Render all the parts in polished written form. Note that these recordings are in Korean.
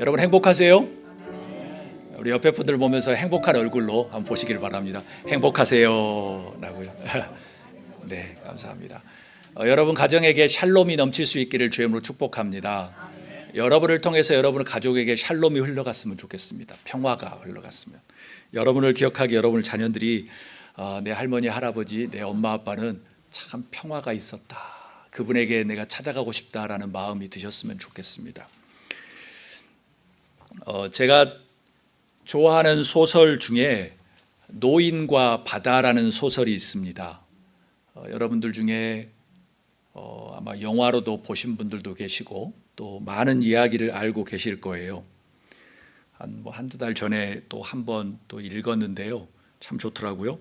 여러분 행복하세요? 우리 옆에 분들 보면서 행복한 얼굴로 한번 보시길 바랍니다. 행복하세요 라고요. 네, 감사합니다. 여러분 가정에게 샬롬이 넘칠 수 있기를 주님으로 축복합니다. 여러분을 통해서 여러분 가족에게 샬롬이 흘러갔으면 좋겠습니다. 평화가 흘러갔으면. 여러분을 기억하기 여러분의 자녀들이 내 할머니 할아버지 내 엄마 아빠는 참 평화가 있었다, 그분에게 내가 찾아가고 싶다라는 마음이 드셨으면 좋겠습니다. 제가 좋아하는 소설 중에 노인과 바다라는 소설이 있습니다. 여러분들 중에 아마 영화로도 보신 분들도 계시고 또 많은 이야기를 알고 계실 거예요. 한두 달 전에 또 한 번 또 읽었는데요, 참 좋더라고요.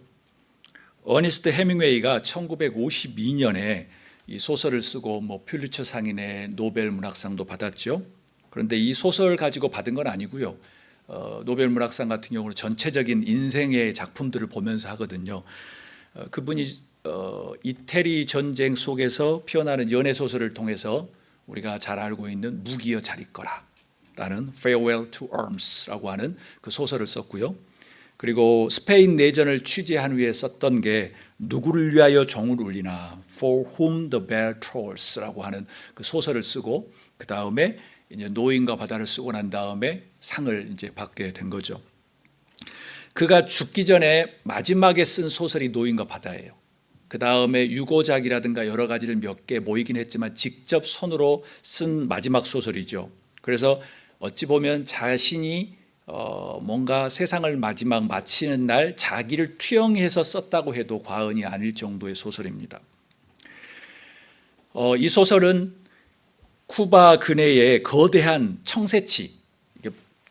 어니스트 헤밍웨이가 1952년에 이 소설을 쓰고 퓰리처 상인의 노벨 문학상도 받았죠. 그런데 이 소설 가지고 받은 건 아니고요. 노벨 문학상 같은 경우는 전체적인 인생의 작품들을 보면서 하거든요. 그분이 이태리 전쟁 속에서 피어나는 연애 소설을 통해서 우리가 잘 알고 있는 무기여 잘 있거라 라는 Farewell to Arms라고 하는 그 소설을 썼고요. 그리고 스페인 내전을 취재한 후에 썼던 게 누구를 위하여 종을 울리나 For whom the bell tolls라고 하는 그 소설을 쓰고, 그 다음에 이제 노인과 바다를 쓰고 난 다음에 상을 이제 받게 된 거죠. 그가 죽기 전에 마지막에 쓴 소설이 노인과 바다예요. 그 다음에 유고작이라든가 여러 가지를 몇 개 모이긴 했지만 직접 손으로 쓴 마지막 소설이죠. 그래서 어찌 보면 자신이 뭔가 세상을 마지막 마치는 날 자기를 투영해서 썼다고 해도 과언이 아닐 정도의 소설입니다. 이 소설은 쿠바 근해에 거대한 청새치,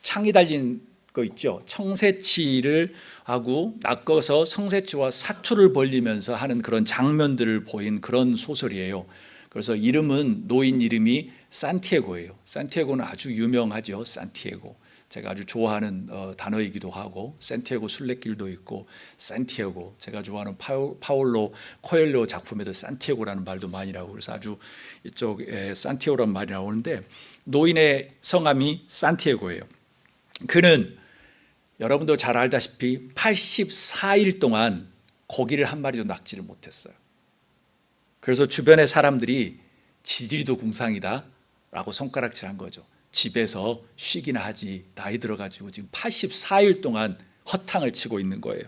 창이 달린 거 있죠. 청새치를 하고 낚아서 청새치와 사투를 벌리면서 하는 그런 장면들을 보인 그런 소설이에요. 그래서 이름은, 노인 이름이 산티아고예요. 산티아고는 아주 유명하죠. 산티아고. 제가 아주 좋아하는 단어이기도 하고, 산티아고 순례길도 있고, 산티아고, 제가 좋아하는 파울로 코엘료 작품에도 산티아고라는 말도 많이 나오고, 그래서 아주 이쪽에 산티아고라는 말이 나오는데, 노인의 성함이 산티아고예요. 그는 여러분도 잘 알다시피 84일 동안 고기를 한 마리도 낚지를 못했어요. 그래서 주변의 사람들이 지질이도 궁상이다 라고 손가락질한 거죠. 집에서 쉬기나 하지, 나이 들어가지고 지금 84일 동안 허탕을 치고 있는 거예요.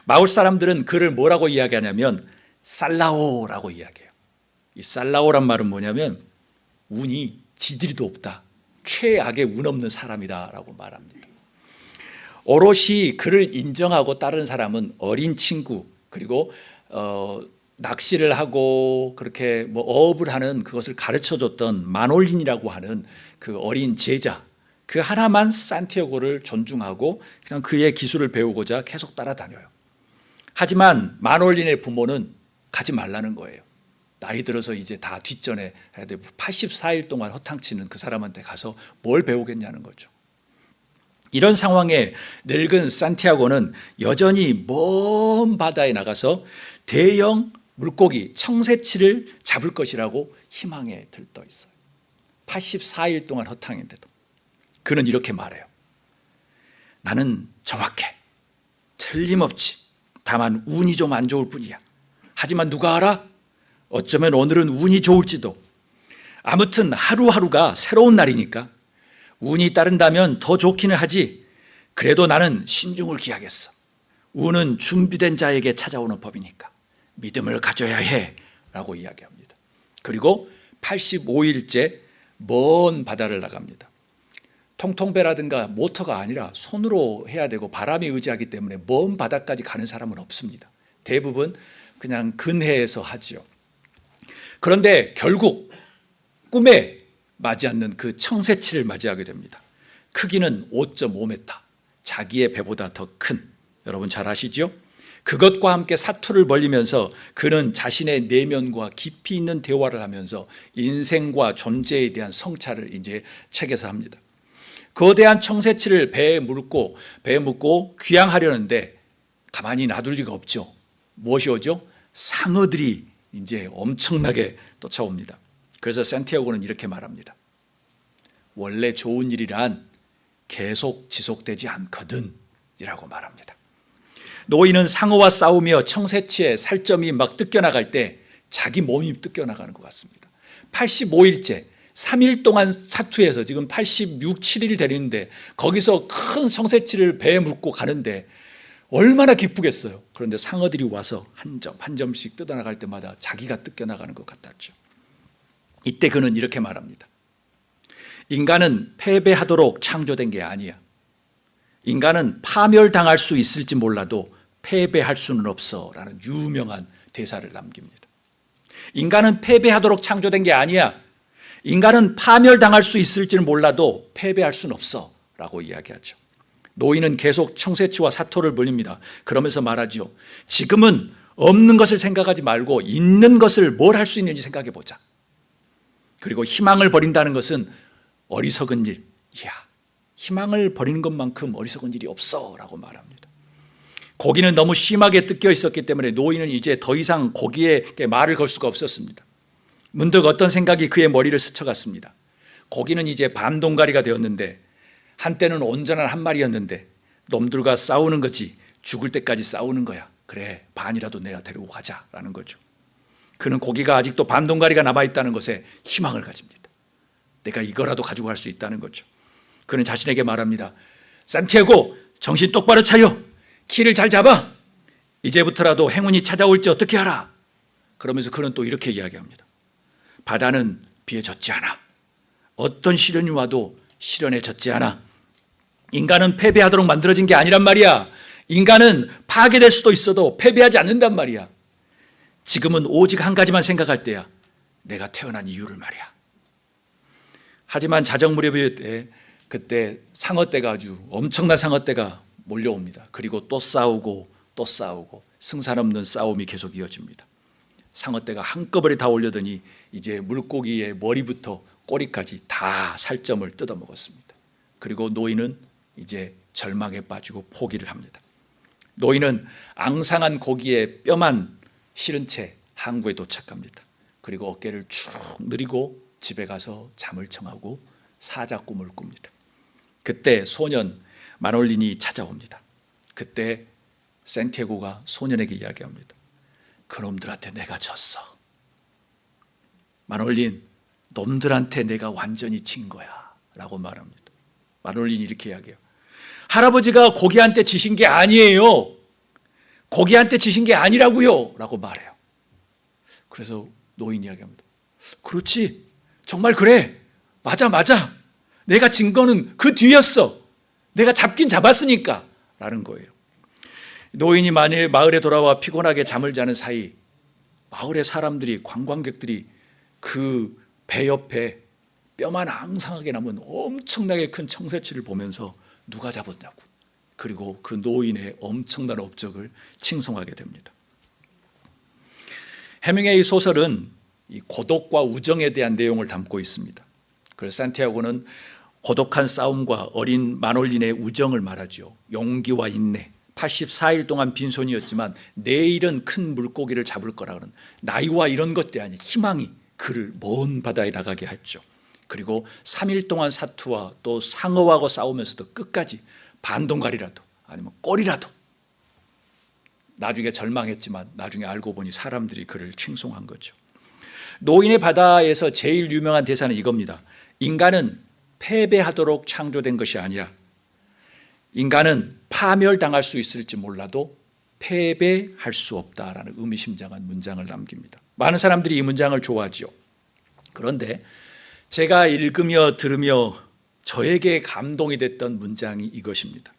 마을 사람들은 그를 뭐라고 이야기하냐면 살라오라고 이야기해요. 이 살라오란 말은 뭐냐면 운이 지질이도 없다, 최악의 운 없는 사람이다 라고 말합니다. 오롯이 그를 인정하고 따르는 사람은 어린 친구, 그리고 낚시를 하고 그렇게 어업을 하는 그것을 가르쳐줬던 마놀린이라고 하는 그 어린 제자, 그 하나만 산티아고를 존중하고 그냥 그의 기술을 배우고자 계속 따라다녀요. 하지만 마놀린의 부모는 가지 말라는 거예요. 나이 들어서 이제 다 뒷전에 해야 되고 84일 동안 허탕치는 그 사람한테 가서 뭘 배우겠냐는 거죠. 이런 상황에 늙은 산티아고는 여전히 먼 바다에 나가서 대형 물고기, 청새치를 잡을 것이라고 희망에 들떠 있어요. 84일 동안 허탕인데도. 그는 이렇게 말해요. 나는 정확해. 틀림없지. 다만 운이 좀 안 좋을 뿐이야. 하지만 누가 알아? 어쩌면 오늘은 운이 좋을지도. 아무튼 하루하루가 새로운 날이니까 운이 따른다면 더 좋기는 하지. 그래도 나는 신중을 기하겠어. 운은 준비된 자에게 찾아오는 법이니까 믿음을 가져야 해 라고 이야기합니다. 그리고 85일째 먼 바다를 나갑니다. 통통배라든가 모터가 아니라 손으로 해야 되고 바람에 의지하기 때문에 먼 바다까지 가는 사람은 없습니다. 대부분 그냥 근해에서 하지요. 그런데 결국 꿈에 맞지 않는 그 청새치를 맞이하게 됩니다. 크기는 5.5m, 자기의 배보다 더 큰, 여러분 잘 아시죠? 그것과 함께 사투를 벌리면서 그는 자신의 내면과 깊이 있는 대화를 하면서 인생과 존재에 대한 성찰을 이제 책에서 합니다. 거대한 청새치를 배에 묶고 귀향하려는데 가만히 놔둘 리가 없죠. 무엇이 오죠? 상어들이 이제 엄청나게 쫓아옵니다. 그래서 산티아고는 이렇게 말합니다. 원래 좋은 일이란 계속 지속되지 않거든 이라고 말합니다. 노인은 상어와 싸우며 청새치의 살점이 막 뜯겨나갈 때 자기 몸이 뜯겨나가는 것 같습니다. 85일째 3일 동안 사투해서 지금 86, 7일 되는데 거기서 큰 청새치를 배에 묻고 가는데 얼마나 기쁘겠어요. 그런데 상어들이 와서 한 점 한 점씩 뜯어나갈 때마다 자기가 뜯겨나가는 것 같았죠. 이때 그는 이렇게 말합니다. 인간은 패배하도록 창조된 게 아니야. 인간은 파멸당할 수 있을지 몰라도 패배할 수는 없어 라는 유명한 대사를 남깁니다. 인간은 패배하도록 창조된 게 아니야. 인간은 파멸당할 수 있을지는 몰라도 패배할 수는 없어 라고 이야기하죠. 노인은 계속 청새치와 사토를 벌립니다. 그러면서 말하죠. 지금은 없는 것을 생각하지 말고 있는 것을 뭘 할 수 있는지 생각해 보자. 그리고 희망을 버린다는 것은 어리석은 일. 이야, 희망을 버리는 것만큼 어리석은 일이 없어 라고 말합니다. 고기는 너무 심하게 뜯겨 있었기 때문에 노인은 이제 더 이상 고기에게 말을 걸 수가 없었습니다. 문득 어떤 생각이 그의 머리를 스쳐갔습니다. 고기는 이제 반동가리가 되었는데 한때는 온전한 한 마리였는데 놈들과 싸우는 거지 죽을 때까지 싸우는 거야. 그래, 반이라도 내가 데리고 가자라는 거죠. 그는 고기가 아직도 반동가리가 남아있다는 것에 희망을 가집니다. 내가 이거라도 가지고 갈 수 있다는 거죠. 그는 자신에게 말합니다. 산티아고, 정신 똑바로 차려. 키를 잘 잡아. 이제부터라도 행운이 찾아올지 어떻게 하라. 그러면서 그는 또 이렇게 이야기합니다. 바다는 비에 젖지 않아. 어떤 시련이 와도 시련에 젖지 않아. 인간은 패배하도록 만들어진 게 아니란 말이야. 인간은 파괴될 수도 있어도 패배하지 않는단 말이야. 지금은 오직 한 가지만 생각할 때야. 내가 태어난 이유를 말이야. 하지만 자정 무렵에 그때 상어떼가 아주 엄청난 상어떼가 몰려옵니다. 그리고 또 싸우고 또 싸우고 승산 없는 싸움이 계속 이어집니다. 상어떼가 한꺼번에 다 올려더니 이제 물고기의 머리부터 꼬리까지 다 살점을 뜯어먹었습니다. 그리고 노인은 이제 절망에 빠지고 포기를 합니다. 노인은 앙상한 고기의 뼈만 실은 채 항구에 도착합니다. 그리고 어깨를 쭉 내리고 집에 가서 잠을 청하고 사자 꿈을 꿉니다. 그때 소년 마놀린이 찾아옵니다. 그때 산티아고가 소년에게 이야기합니다. 그놈들한테 내가 졌어. 마놀린, 놈들한테 내가 완전히 진 거야 라고 말합니다. 마놀린이 이렇게 이야기해요. 할아버지가 고기한테 지신 게 아니에요. 고기한테 지신 게 아니라고요 라고 말해요. 그래서 노인이 이야기합니다. 그렇지, 정말 그래. 맞아. 내가 진 거는 그 뒤였어. 내가 잡긴 잡았으니까 라는 거예요. 노인이 만일 마을에 돌아와 피곤하게 잠을 자는 사이 마을의 사람들이, 관광객들이 그 배 옆에 뼈만 앙상하게 남은 엄청나게 큰 청새치를 보면서 누가 잡았냐고, 그리고 그 노인의 엄청난 업적을 칭송하게 됩니다. 해밍웨이 소설은 이 고독과 우정에 대한 내용을 담고 있습니다. 그래서 산티아고는 고독한 싸움과 어린 마놀린의 우정을 말하죠. 용기와 인내, 84일 동안 빈손이었지만 내일은 큰 물고기를 잡을 거라는 나이와 이런 것들이 아닌 희망이 그를 먼 바다에 나가게 했죠. 그리고 3일 동안 사투와 또 상어하고 싸우면서도 끝까지 반동가리라도 아니면 꼬리라도, 나중에 절망했지만 나중에 알고 보니 사람들이 그를 칭송한 거죠. 노인의 바다에서 제일 유명한 대사는 이겁니다. 인간은 패배하도록 창조된 것이 아니라 인간은 파멸당할 수 있을지 몰라도 패배할 수 없다라는 의미심장한 문장을 남깁니다. 많은 사람들이 이 문장을 좋아하죠. 그런데 제가 읽으며 들으며 저에게 감동이 됐던 문장이 이것입니다.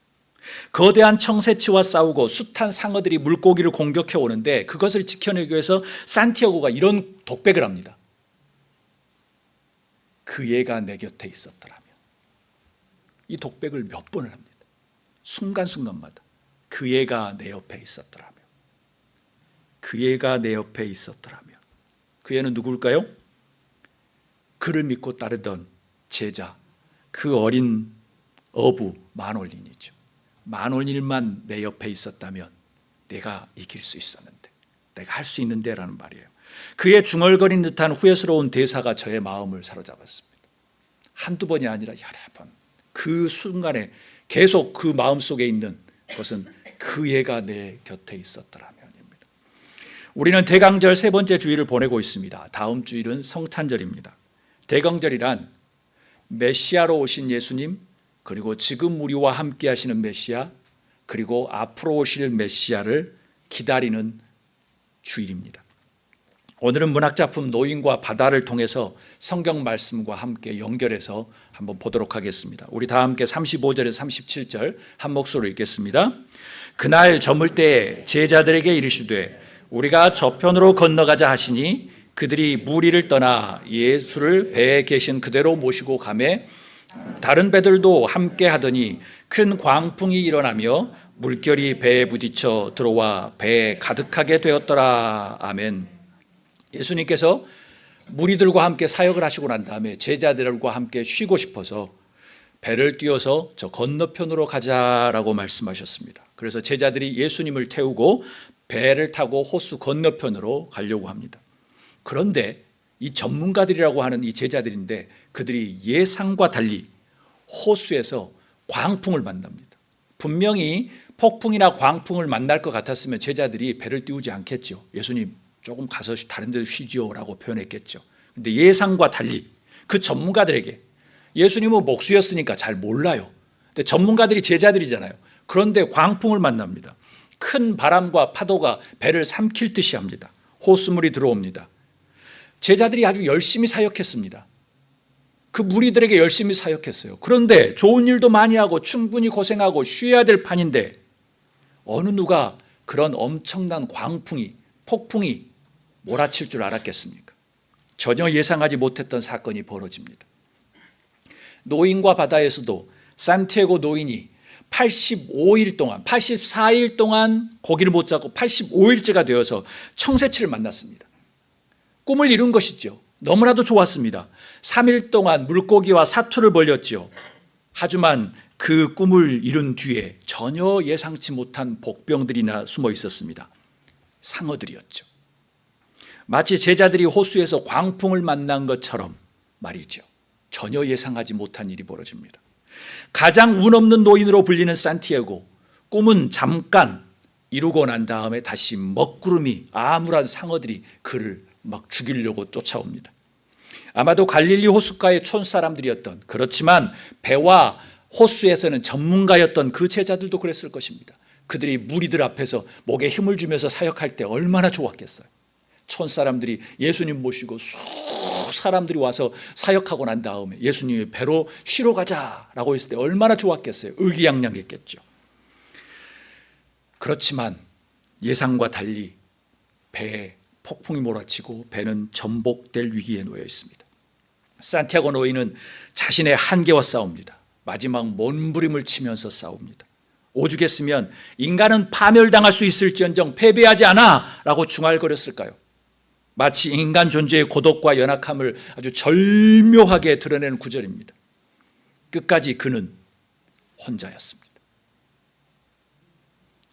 거대한 청새치와 싸우고 숱한 상어들이 물고기를 공격해 오는데 그것을 지켜내기 위해서 산티아고가 이런 독백을 합니다. 그 애가 내 곁에 있었더라면. 이 독백을 몇 번을 합니다. 순간순간마다 그 애가 내 옆에 있었더라면, 그 애가 내 옆에 있었더라면. 그 애는 누굴까요? 그를 믿고 따르던 제자, 그 어린 어부 마놀린이죠. 마놀린만 내 옆에 있었다면 내가 이길 수 있었는데, 내가 할 수 있는데 라는 말이에요. 그의 중얼거린 듯한 후회스러운 대사가 저의 마음을 사로잡았습니다. 한두 번이 아니라 여러 번. 그 순간에 계속 그 마음속에 있는 것은 그 애가 내 곁에 있었더라면입니다. 우리는 대강절 세 번째 주일을 보내고 있습니다. 다음 주일은 성탄절입니다. 대강절이란 메시아로 오신 예수님, 그리고 지금 우리와 함께 하시는 메시아, 그리고 앞으로 오실 메시아를 기다리는 주일입니다. 오늘은 문학작품 노인과 바다를 통해서 성경 말씀과 함께 연결해서 한번 보도록 하겠습니다. 우리 다 함께 35절에서 37절 한 목소리로 읽겠습니다. 그날 저물 때에 제자들에게 이르시되 우리가 저편으로 건너가자 하시니 그들이 무리를 떠나 예수를 배에 계신 그대로 모시고 가매 다른 배들도 함께 하더니 큰 광풍이 일어나며 물결이 배에 부딪혀 들어와 배에 가득하게 되었더라. 아멘. 예수님께서 무리들과 함께 사역을 하시고 난 다음에 제자들과 함께 쉬고 싶어서 배를 띄워서 저 건너편으로 가자라고 말씀하셨습니다. 그래서 제자들이 예수님을 태우고 배를 타고 호수 건너편으로 가려고 합니다. 그런데 이 전문가들이라고 하는 이 제자들인데 그들이 예상과 달리 호수에서 광풍을 만납니다. 분명히 폭풍이나 광풍을 만날 것 같았으면 제자들이 배를 띄우지 않겠죠. 예수님 조금 가서 다른 데로 쉬지요라고 표현했겠죠. 그런데 예상과 달리 그 전문가들에게, 예수님은 목수였으니까 잘 몰라요. 근데 전문가들이 제자들이잖아요. 그런데 광풍을 만납니다. 큰 바람과 파도가 배를 삼킬 듯이 합니다. 호수물이 들어옵니다. 제자들이 아주 열심히 사역했습니다. 그 무리들에게 열심히 사역했어요. 그런데 좋은 일도 많이 하고 충분히 고생하고 쉬어야 될 판인데 어느 누가 그런 엄청난 광풍이, 폭풍이 몰아칠 줄 알았겠습니까? 전혀 예상하지 못했던 사건이 벌어집니다. 노인과 바다에서도 산티아고 노인이 85일 동안, 84일 동안 고기를 못 잡고 85일째가 되어서 청새치를 만났습니다. 꿈을 이룬 것이죠. 너무나도 좋았습니다. 3일 동안 물고기와 사투를 벌였죠. 하지만 그 꿈을 이룬 뒤에 전혀 예상치 못한 복병들이나 숨어 있었습니다. 상어들이었죠. 마치 제자들이 호수에서 광풍을 만난 것처럼 말이죠. 전혀 예상하지 못한 일이 벌어집니다. 가장 운 없는 노인으로 불리는 산티아고, 꿈은 잠깐 이루고 난 다음에 다시 먹구름이, 암울한 상어들이 그를 막 죽이려고 쫓아옵니다. 아마도 갈릴리 호숫가의 촌사람들이었던, 그렇지만 배와 호수에서는 전문가였던 그 제자들도 그랬을 것입니다. 그들이 무리들 앞에서 목에 힘을 주면서 사역할 때 얼마나 좋았겠어요. 촌사람들이 예수님 모시고 쑥 사람들이 와서 사역하고 난 다음에 예수님이 배로 쉬러 가자라고 했을 때 얼마나 좋았겠어요. 의기양양했겠죠. 그렇지만 예상과 달리 배에 폭풍이 몰아치고 배는 전복될 위기에 놓여 있습니다. 산티아고 노인은 자신의 한계와 싸웁니다. 마지막 몸부림을 치면서 싸웁니다. 오죽했으면 인간은 파멸당할 수 있을지언정 패배하지 않아 라고 중얼거렸을까요? 마치 인간 존재의 고독과 연약함을 아주 절묘하게 드러내는 구절입니다. 끝까지 그는 혼자였습니다.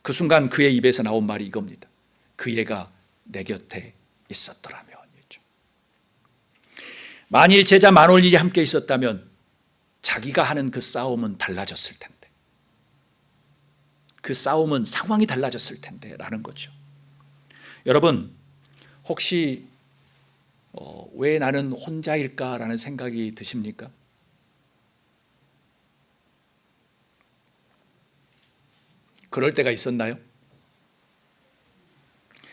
그 순간 그의 입에서 나온 말이 이겁니다. 그 애가 내 곁에 있었더라면. 만일 제자 만올일이 함께 있었다면 자기가 하는 그 싸움은 달라졌을 텐데, 그 싸움은 상황이 달라졌을 텐데 라는 거죠. 여러분, 혹시 왜 나는 혼자일까라는 생각이 드십니까? 그럴 때가 있었나요?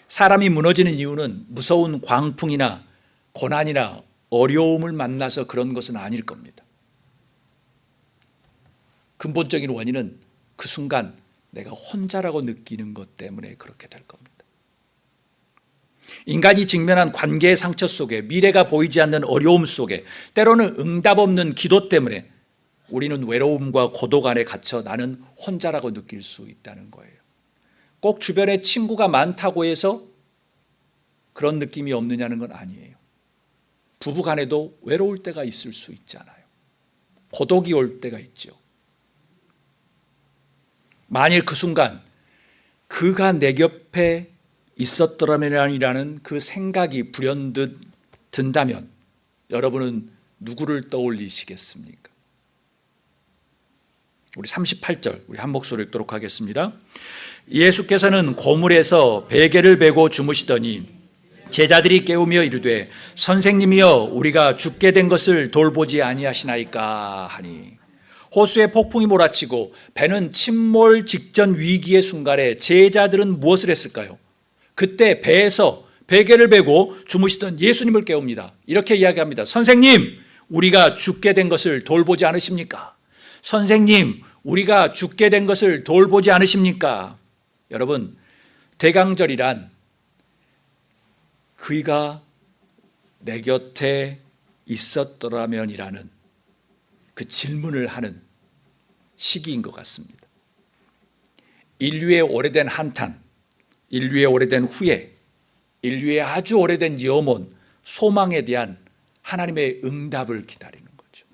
사람이 무너지는 이유는 무서운 광풍이나 고난이나 어려움을 만나서 그런 것은 아닐 겁니다. 근본적인 원인은 그 순간 내가 혼자라고 느끼는 것 때문에 그렇게 될 겁니다. 인간이 직면한 관계의 상처 속에, 미래가 보이지 않는 어려움 속에, 때로는 응답 없는 기도 때문에 우리는 외로움과 고독 안에 갇혀 나는 혼자라고 느낄 수 있다는 거예요. 꼭 주변에 친구가 많다고 해서 그런 느낌이 없느냐는 건 아니에요. 부부 간에도 외로울 때가 있을 수 있잖아요. 고독이 올 때가 있죠. 만일 그 순간 그가 내 곁에 있었더라면이라는 그 생각이 불현듯 든다면 여러분은 누구를 떠올리시겠습니까? 우리 38절 우리 한 목소리 읽도록 하겠습니다. 예수께서는 고물에서 베개를 베고 주무시더니 제자들이 깨우며 이르되 선생님이여 우리가 죽게 된 것을 돌보지 아니하시나이까 하니, 호수에 폭풍이 몰아치고 배는 침몰 직전 위기의 순간에 제자들은 무엇을 했을까요? 그때 배에서 베개를 베고 주무시던 예수님을 깨웁니다. 이렇게 이야기합니다. 선생님, 우리가 죽게 된 것을 돌보지 않으십니까? 선생님, 우리가 죽게 된 것을 돌보지 않으십니까? 여러분, 대강절이란 그이가 내 곁에 있었더라면이라는 그 질문을 하는 시기인 것 같습니다. 인류의 오래된 한탄, 인류의 오래된 후회, 인류의 아주 오래된 염원, 소망에 대한 하나님의 응답을 기다리는 거죠.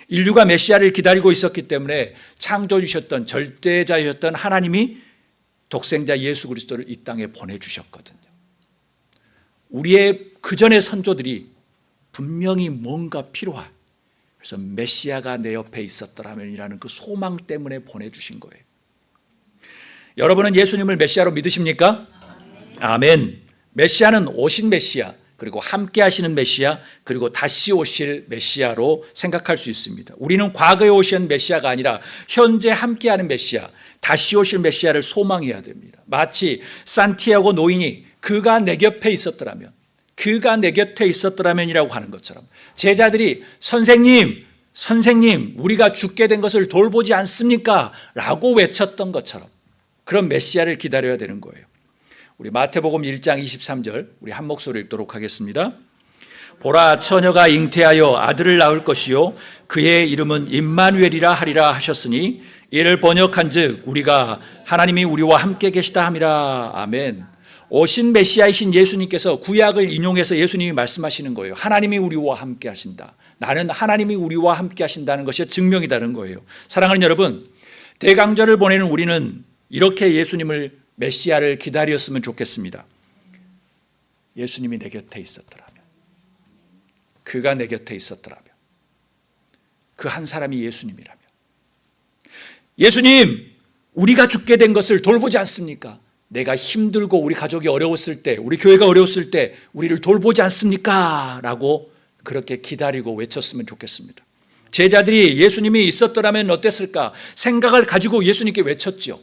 인류가 메시아를 기다리고 있었기 때문에 창조주셨던 절대자였던 하나님이 독생자 예수 그리스도를 이 땅에 보내주셨거든요. 우리의 그전의 선조들이 분명히 뭔가 필요한, 그래서 메시아가 내 옆에 있었더라면이라는 그 소망 때문에 보내주신 거예요. 여러분은 예수님을 메시아로 믿으십니까? 아멘. 메시아는 오신 메시아, 그리고 함께 하시는 메시아, 그리고 다시 오실 메시아로 생각할 수 있습니다. 우리는 과거에 오신 메시아가 아니라 현재 함께하는 메시아, 다시 오실 메시아를 소망해야 됩니다. 마치 산티아고 노인이 그가 내 곁에 있었더라면, 그가 내 곁에 있었더라면이라고 하는 것처럼 제자들이 선생님, 선생님, 우리가 죽게 된 것을 돌보지 않습니까? 라고 외쳤던 것처럼 그런 메시아를 기다려야 되는 거예요. 우리 마태복음 1장 23절 우리 한 목소리 읽도록 하겠습니다. 보라, 처녀가 잉태하여 아들을 낳을 것이요 그의 이름은 임마누엘이라 하리라 하셨으니 이를 번역한즉 우리가 하나님이 우리와 함께 계시다 함이라. 아멘. 오신 메시아이신 예수님께서 구약을 인용해서 예수님이 말씀하시는 거예요. 하나님이 우리와 함께 하신다. 나는 하나님이 우리와 함께 하신다는 것이 증명이다는 거예요. 사랑하는 여러분, 대강절을 보내는 우리는 이렇게 예수님을, 메시아를 기다렸으면 좋겠습니다. 예수님이 내 곁에 있었더라면, 그가 내 곁에 있었더라면, 그 한 사람이 예수님이라면, 예수님, 우리가 죽게 된 것을 돌보지 않습니까? 내가 힘들고 우리 가족이 어려웠을 때, 우리 교회가 어려웠을 때 우리를 돌보지 않습니까? 라고 그렇게 기다리고 외쳤으면 좋겠습니다. 제자들이 예수님이 있었더라면 어땠을까 생각을 가지고 예수님께 외쳤죠.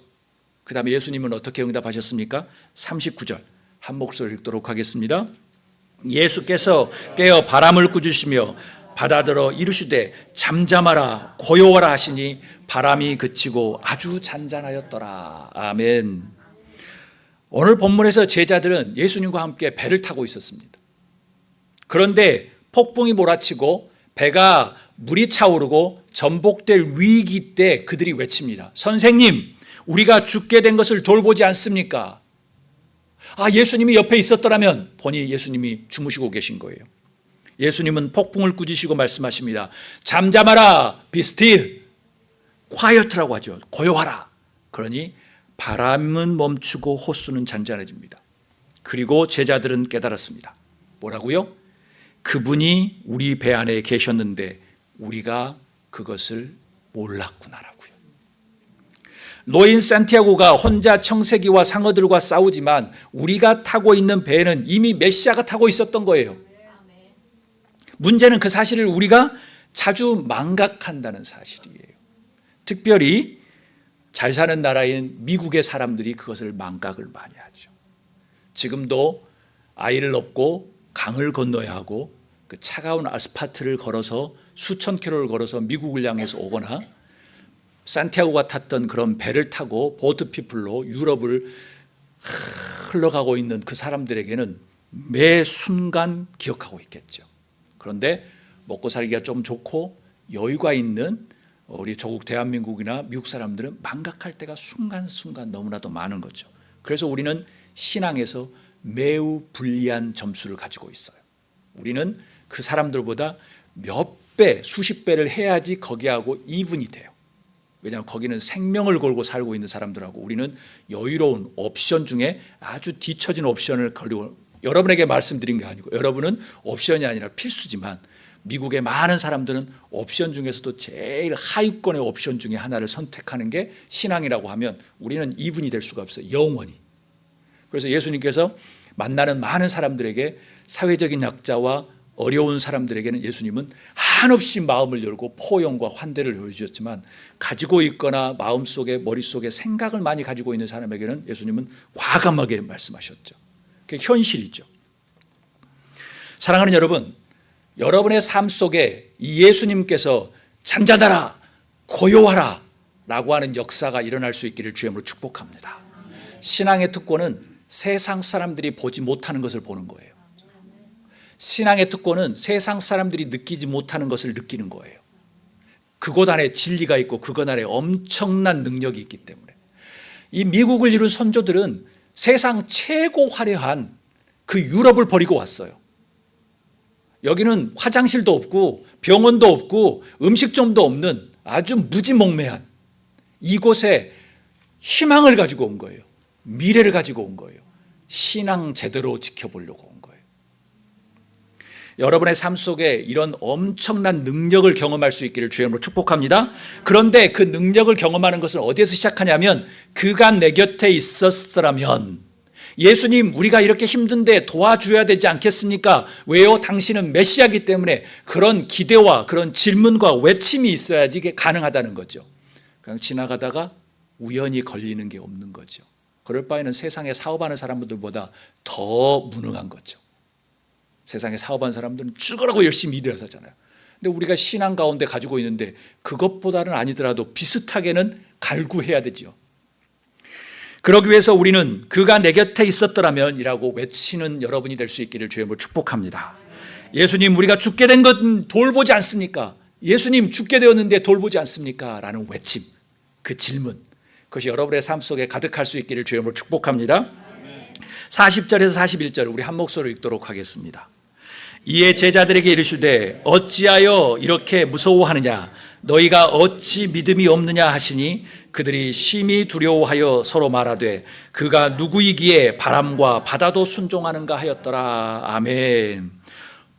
그 다음에 예수님은 어떻게 응답하셨습니까? 39절 한 목소리 읽도록 하겠습니다. 예수께서 깨어 바람을 꾸짖으시며 바다들어 이르시되 잠잠하라 고요하라 하시니 바람이 그치고 아주 잔잔하였더라. 아멘. 오늘 본문에서 제자들은 예수님과 함께 배를 타고 있었습니다. 그런데 폭풍이 몰아치고 배가 물이 차오르고 전복될 위기 때 그들이 외칩니다. 선생님, 우리가 죽게 된 것을 돌보지 않습니까? 예수님이 옆에 있었더라면, 보니 예수님이 주무시고 계신 거예요. 예수님은 폭풍을 꾸짖으시고 말씀하십니다. 잠잠하라, be still, quiet라고 하죠. 고요하라. 그러니 바람은 멈추고 호수는 잔잔해집니다. 그리고 제자들은 깨달았습니다. 뭐라고요? 그분이 우리 배 안에 계셨는데 우리가 그것을 몰랐구나라고요. 노인 산티아고가 혼자 청세기와 상어들과 싸우지만 우리가 타고 있는 배에는 이미 메시아가 타고 있었던 거예요. 문제는 그 사실을 우리가 자주 망각한다는 사실이에요. 특별히 잘 사는 나라인 미국의 사람들이 그것을 망각을 많이 하죠. 지금도 아이를 업고 강을 건너야 하고 그 차가운 아스팔트를 걸어서 수천 킬로를 걸어서 미국을 향해서 오거나 산티아고가 탔던 그런 배를 타고 보트 피플로 유럽을 흘러가고 있는 그 사람들에게는 매 순간 기억하고 있겠죠. 그런데 먹고 살기가 좀 좋고 여유가 있는 우리 조국 대한민국이나 미국 사람들은 망각할 때가 순간순간 너무나도 많은 거죠. 그래서 우리는 신앙에서 매우 불리한 점수를 가지고 있어요. 우리는 그 사람들보다 몇 배, 수십 배를 해야지 거기하고 이분이 돼요. 왜냐하면 거기는 생명을 걸고 살고 있는 사람들하고 우리는 여유로운 옵션 중에 아주 뒤처진 옵션을 걸고 여러분에게 말씀드린 게 아니고, 여러분은 옵션이 아니라 필수지만 미국의 많은 사람들은 옵션 중에서도 제일 하위권의 옵션 중에 하나를 선택하는 게 신앙이라고 하면 우리는 이분이 될 수가 없어요. 영원히. 그래서 예수님께서 만나는 많은 사람들에게, 사회적인 약자와 어려운 사람들에게는 예수님은 한없이 마음을 열고 포용과 환대를 보여주셨지만, 가지고 있거나 마음속에 머릿속에 생각을 많이 가지고 있는 사람에게는 예수님은 과감하게 말씀하셨죠. 그게 현실이죠. 사랑하는 여러분, 여러분의 삶 속에 이 예수님께서 잠잠하라, 고요하라 라고 하는 역사가 일어날 수 있기를 주의 이름으로 축복합니다. 신앙의 특권은 세상 사람들이 보지 못하는 것을 보는 거예요. 신앙의 특권은 세상 사람들이 느끼지 못하는 것을 느끼는 거예요. 그곳 안에 진리가 있고 그곳 안에 엄청난 능력이 있기 때문에. 이 미국을 이룬 선조들은 세상 최고 화려한 그 유럽을 버리고 왔어요. 여기는 화장실도 없고 병원도 없고 음식점도 없는 아주 무지몽매한 이곳에 희망을 가지고 온 거예요. 미래를 가지고 온 거예요. 신앙 제대로 지켜보려고 온 거예요. 여러분의 삶 속에 이런 엄청난 능력을 경험할 수 있기를 주의 이름으로 축복합니다. 그런데 그 능력을 경험하는 것은 어디에서 시작하냐면, 그가 내 곁에 있었더라면, 예수님 우리가 이렇게 힘든데 도와줘야 되지 않겠습니까? 왜요? 당신은 메시아이기 때문에. 그런 기대와 그런 질문과 외침이 있어야지 이게 가능하다는 거죠. 그냥 지나가다가 우연히 걸리는 게 없는 거죠. 그럴 바에는 세상에 사업하는 사람들보다 더 무능한 거죠. 세상에 사업하는 사람들은 죽으라고 열심히 일을 하잖아요. 근데 우리가 신앙 가운데 가지고 있는데 그것보다는 아니더라도 비슷하게는 갈구해야 되죠. 그러기 위해서 우리는 그가 내 곁에 있었더라면 이라고 외치는 여러분이 될 수 있기를 주의 이름으로 축복합니다. 예수님 우리가 죽게 된 건 돌보지 않습니까? 예수님 죽게 되었는데 돌보지 않습니까? 라는 외침, 그 질문, 그것이 여러분의 삶 속에 가득할 수 있기를 주의 이름으로 축복합니다. 40절에서 41절 우리 한 목소리로 읽도록 하겠습니다. 이에 제자들에게 이르시되 어찌하여 이렇게 무서워하느냐, 너희가 어찌 믿음이 없느냐 하시니, 그들이 심히 두려워하여 서로 말하되 그가 누구이기에 바람과 바다도 순종하는가 하였더라. 아멘.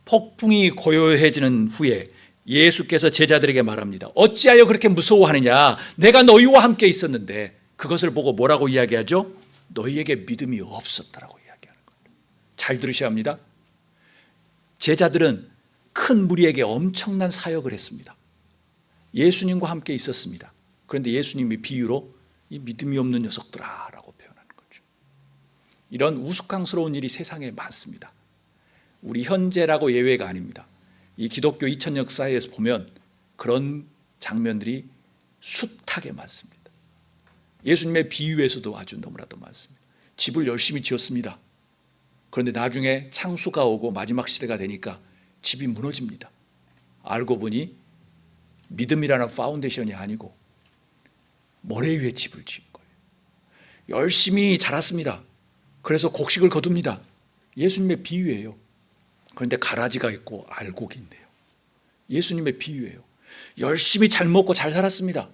폭풍이 고요해지는 후에 예수께서 제자들에게 말합니다. 어찌하여 그렇게 무서워하느냐, 내가 너희와 함께 있었는데. 그것을 보고 뭐라고 이야기하죠? 너희에게 믿음이 없었다라고 이야기하는 거예요. 잘 들으셔야 합니다. 제자들은 큰 무리에게 엄청난 사역을 했습니다. 예수님과 함께 있었습니다. 그런데 예수님이 비유로 이 믿음이 없는 녀석들아 라고 표현하는 거죠. 이런 우스꽝스러운 일이 세상에 많습니다. 우리 현재라고 예외가 아닙니다. 이 기독교 2000 역사에서 보면 그런 장면들이 숱하게 많습니다. 예수님의 비유에서도 아주 너무나도 많습니다. 집을 열심히 지었습니다. 그런데 나중에 창수가 오고 마지막 시대가 되니까 집이 무너집니다. 알고 보니 믿음이라는 파운데이션이 아니고 모래 위에 집을 지은 거예요. 열심히 자랐습니다. 그래서 곡식을 거둡니다. 예수님의 비유예요. 그런데 가라지가 있고 알곡이 있네요. 예수님의 비유예요. 열심히 잘 먹고 잘 살았습니다.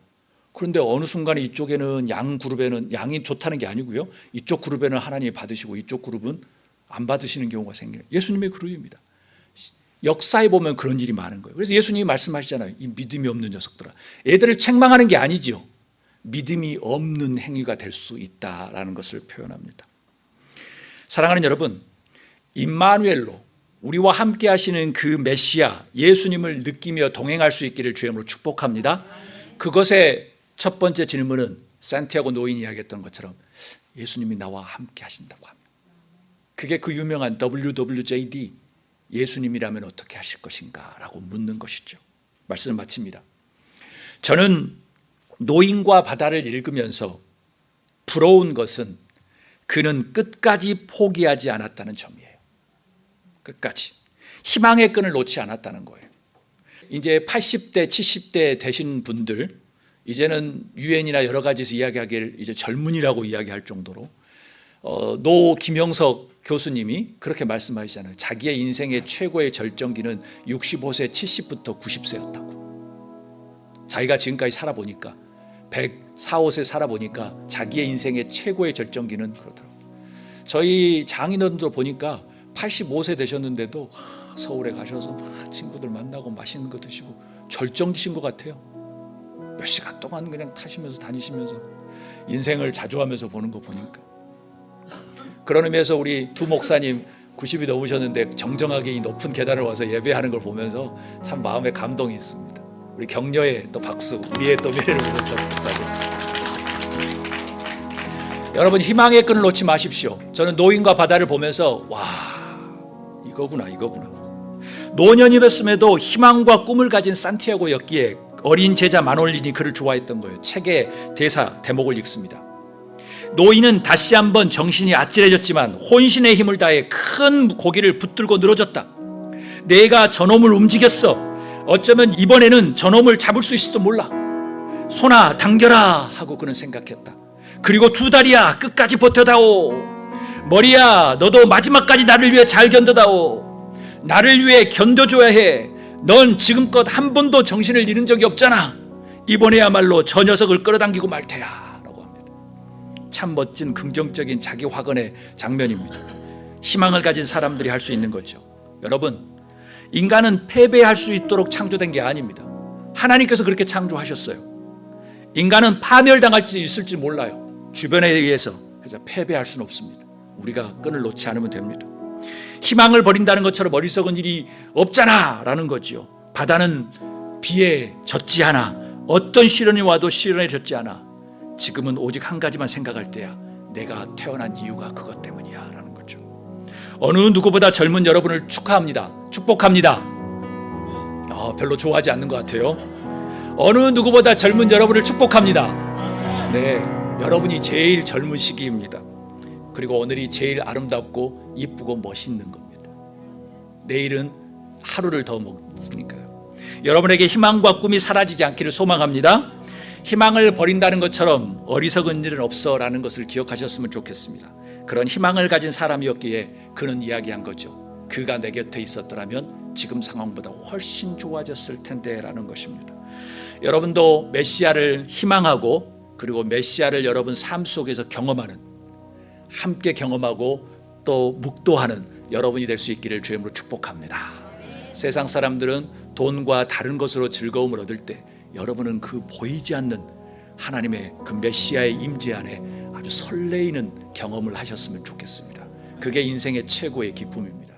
그런데 어느 순간에 이쪽에는 양 그룹에는 양이 좋다는 게 아니고요, 이쪽 그룹에는 하나님이 받으시고 이쪽 그룹은 안 받으시는 경우가 생겨요. 예수님의 그룹입니다. 역사에 보면 그런 일이 많은 거예요. 그래서 예수님이 말씀하시잖아요. 이 믿음이 없는 녀석들아. 애들을 책망하는 게 아니죠. 믿음이 없는 행위가 될 수 있다라는 것을 표현합니다. 사랑하는 여러분, 임마누엘로 우리와 함께 하시는 그 메시아 예수님을 느끼며 동행할 수 있기를 주의 이름으로 축복합니다. 그것의 첫 번째 질문은 산티아고 노인이 이야기했던 것처럼 예수님이 나와 함께 하신다고 합니다. 그게 그 유명한 WWJD, 예수님이라면 어떻게 하실 것인가 라고 묻는 것이죠. 말씀을 마칩니다. 저는 노인과 바다를 읽으면서 부러운 것은 그는 끝까지 포기하지 않았다는 점이에요. 끝까지 희망의 끈을 놓지 않았다는 거예요. 이제 80대 70대 되신 분들, 이제는 유엔이나 여러 가지에서 이야기하기를 이제 젊은이라고 이야기할 정도로 노 김영석 교수님이 그렇게 말씀하시잖아요. 자기의 인생의 최고의 절정기는 65세 70부터 90세였다고. 자기가 지금까지 살아보니까 104, 5세 살아보니까 자기의 인생의 최고의 절정기는 그렇더라고요. 저희 장인어른도 보니까 85세 되셨는데도 서울에 가셔서 막 친구들 만나고 맛있는 거 드시고 절정이신 것 같아요. 몇 시간 동안 그냥 타시면서 다니시면서 인생을 자조하면서 보는 거 보니까. 그런 의미에서 우리 두 목사님 90이 넘으셨는데 정정하게 이 높은 계단을 와서 예배하는 걸 보면서 참 마음에 감동이 있습니다. 우리 격려의 또 박수, 우리의 또 미래를 보면서 감사하겠습니다. 여러분, 희망의 끈을 놓지 마십시오. 저는 노인과 바다를 보면서 와, 이거구나. 노년이었음에도 희망과 꿈을 가진 산티아고였기에 어린 제자 마놀린이 그를 좋아했던 거예요. 책의 대목을 읽습니다. 노인은 다시 한번 정신이 아찔해졌지만 혼신의 힘을 다해 큰 고기를 붙들고 늘어졌다. 내가 저놈을 움직였어. 어쩌면 이번에는 저놈을 잡을 수 있을지도 몰라. 손아 당겨라 하고 그는 생각했다. 그리고 두 다리야 끝까지 버텨다오. 머리야 너도 마지막까지 나를 위해 잘 견뎌다오. 나를 위해 견뎌줘야 해. 넌 지금껏 한 번도 정신을 잃은 적이 없잖아. 이번에야말로 저 녀석을 끌어당기고 말 테야 라고 합니다. 참 멋진 긍정적인 자기 확언의 장면입니다. 희망을 가진 사람들이 할 수 있는 거죠. 여러분, 인간은 패배할 수 있도록 창조된 게 아닙니다. 하나님께서 그렇게 창조하셨어요. 인간은 파멸당할지 있을지 몰라요. 주변에 의해서. 그래서 패배할 수는 없습니다. 우리가 끈을 놓지 않으면 됩니다. 희망을 버린다는 것처럼 어리석은 일이 없잖아 라는 거지요. 바다는 비에 젖지 않아. 어떤 시련이 와도 시련에 젖지 않아. 지금은 오직 한 가지만 생각할 때야. 내가 태어난 이유가 그것 때문이야 라는 거죠. 어느 누구보다 젊은 여러분을 축복합니다. 별로 좋아하지 않는 것 같아요. 어느 누구보다 젊은 여러분을 축복합니다. 네, 여러분이 제일 젊은 시기입니다. 그리고 오늘이 제일 아름답고 이쁘고 멋있는 겁니다. 내일은 하루를 더 먹으니까요. 여러분에게 희망과 꿈이 사라지지 않기를 소망합니다. 희망을 버린다는 것처럼 어리석은 일은 없어라는 것을 기억하셨으면 좋겠습니다. 그런 희망을 가진 사람이었기에 그는 이야기한 거죠. 그가 내 곁에 있었더라면 지금 상황보다 훨씬 좋아졌을 텐데 라는 것입니다. 여러분도 메시아를 희망하고 그리고 메시아를 여러분 삶 속에서 경험하는, 함께 경험하고 또 묵도하는 여러분이 될 수 있기를 주의 이름으로 축복합니다. 세상 사람들은 돈과 다른 것으로 즐거움을 얻을 때 여러분은 그 보이지 않는 하나님의 그 메시아의 임재 안에 아주 설레이는 경험을 하셨으면 좋겠습니다. 그게 인생의 최고의 기쁨입니다.